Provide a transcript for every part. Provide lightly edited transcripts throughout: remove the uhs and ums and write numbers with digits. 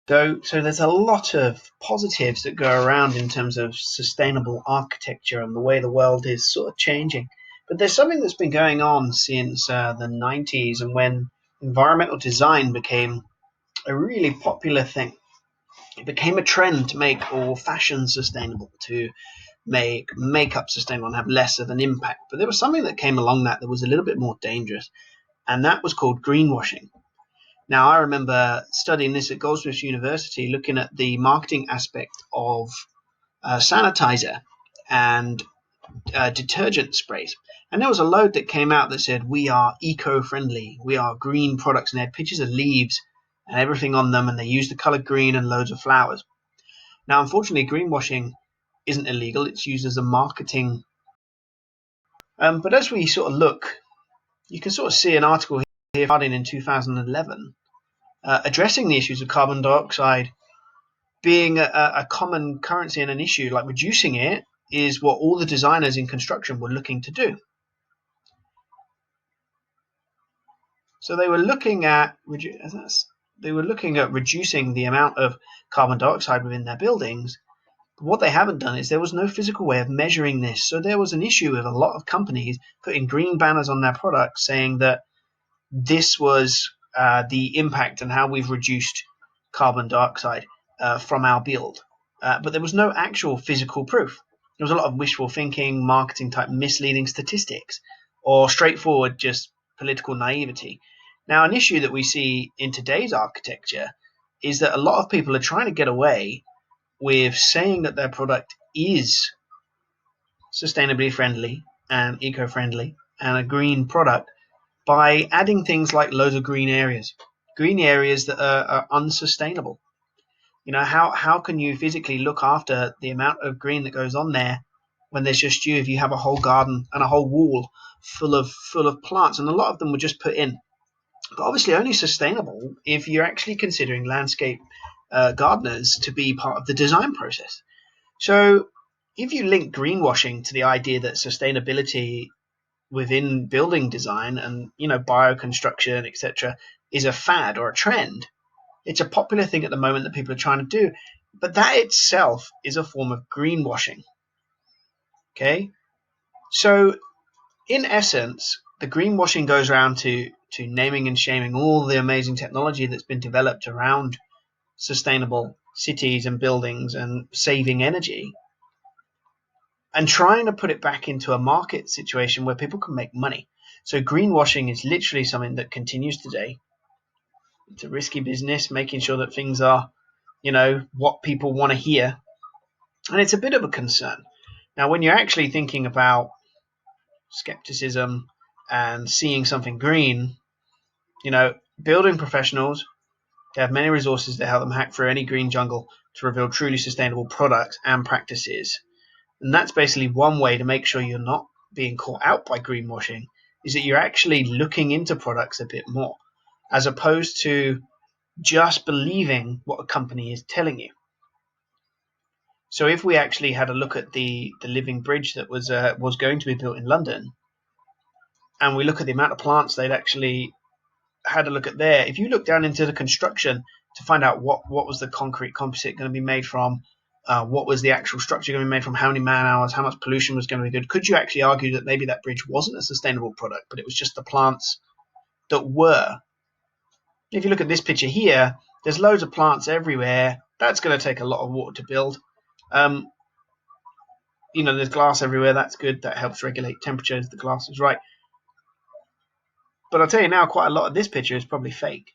So there's a lot of positives that go around in terms of sustainable architecture and the way the world is sort of changing. But there's something that's been going on since the 90s, and when environmental design became a really popular thing. It became a trend to make all fashion sustainable, to make makeup sustainable and have less of an impact. But there was something that came along that was a little bit more dangerous, and that was called greenwashing. Now, I remember studying this at Goldsmiths University, looking at the marketing aspect of sanitizer and detergent sprays. And there was a load that came out that said, we are eco-friendly, we are green products, and they had pictures of leaves and everything on them, and they used the color green and loads of flowers. Now, unfortunately, greenwashing isn't illegal. It's used as a marketing. But as we sort of look, you can sort of see an article here starting in 2011 addressing the issues of carbon dioxide being a common currency and an issue, like reducing it is what all the designers in construction were looking to do. So they were looking at reducing the amount of carbon dioxide within their buildings. But what they haven't done is there was no physical way of measuring this. So there was an issue with a lot of companies putting green banners on their products saying that this was the impact and how we've reduced carbon dioxide from our build. But there was no actual physical proof. There was a lot of wishful thinking, marketing type misleading statistics, or straightforward just political naivety. Now, an issue that we see in today's architecture is that a lot of people are trying to get away with saying that their product is sustainably friendly and eco-friendly and a green product by adding things like loads of green areas that are unsustainable. You know, how can you physically look after the amount of green that goes on there when there's just you if you have a whole garden and a whole wall full of plants, and a lot of them were just put in. But obviously only sustainable if you're actually considering landscape gardeners to be part of the design process. So if you link greenwashing to the idea that sustainability within building design and bioconstruction, etc., is a fad or a trend, it's a popular thing at the moment that people are trying to do, but that itself is a form of greenwashing. Okay, so in essence, the greenwashing goes around to naming and shaming all the amazing technology that's been developed around sustainable cities and buildings and saving energy, and trying to put it back into a market situation where people can make money. So greenwashing is literally something that continues today. It's a risky business, making sure that things are, what people want to hear. And it's a bit of a concern. Now, when you're actually thinking about skepticism and seeing something green, building professionals, they have many resources to help them hack through any green jungle to reveal truly sustainable products and practices. And that's basically one way to make sure you're not being caught out by greenwashing, is that you're actually looking into products a bit more, as opposed to just believing what a company is telling you. So if we actually had a look at the living bridge that was going to be built in London, and we look at the amount of plants they'd actually had a look at there, if you look down into the construction to find out what was the concrete composite going to be made from, what was the actual structure going to be made from, how many man hours, how much pollution was going to be good, could you actually argue that maybe that bridge wasn't a sustainable product, but it was just the plants that were? If you look at this picture here, there's loads of plants everywhere. That's going to take a lot of water to build. There's glass everywhere. That's good. That helps regulate temperatures. The glass is right. But I'll tell you now, quite a lot of this picture is probably fake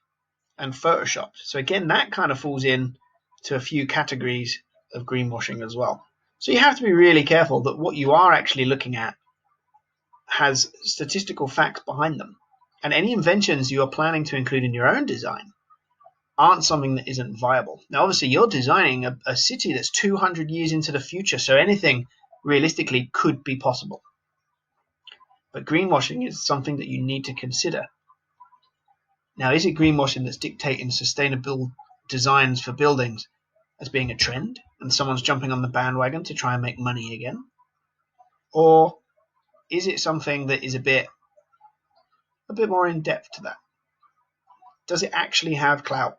and photoshopped. So again, that kind of falls in to a few categories of greenwashing as well. So you have to be really careful that what you are actually looking at has statistical facts behind them. And any inventions you are planning to include in your own design aren't something that isn't viable. Now, obviously, you're designing a city that's 200 years into the future, so anything realistically could be possible. But greenwashing is something that you need to consider. Now, is it greenwashing that's dictating sustainable designs for buildings as being a trend and someone's jumping on the bandwagon to try and make money again? Or is it something that is a bit more in depth to that? Does it actually have clout?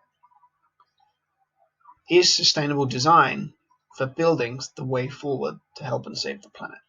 is sustainable design for buildings the way forward to help and save the planet?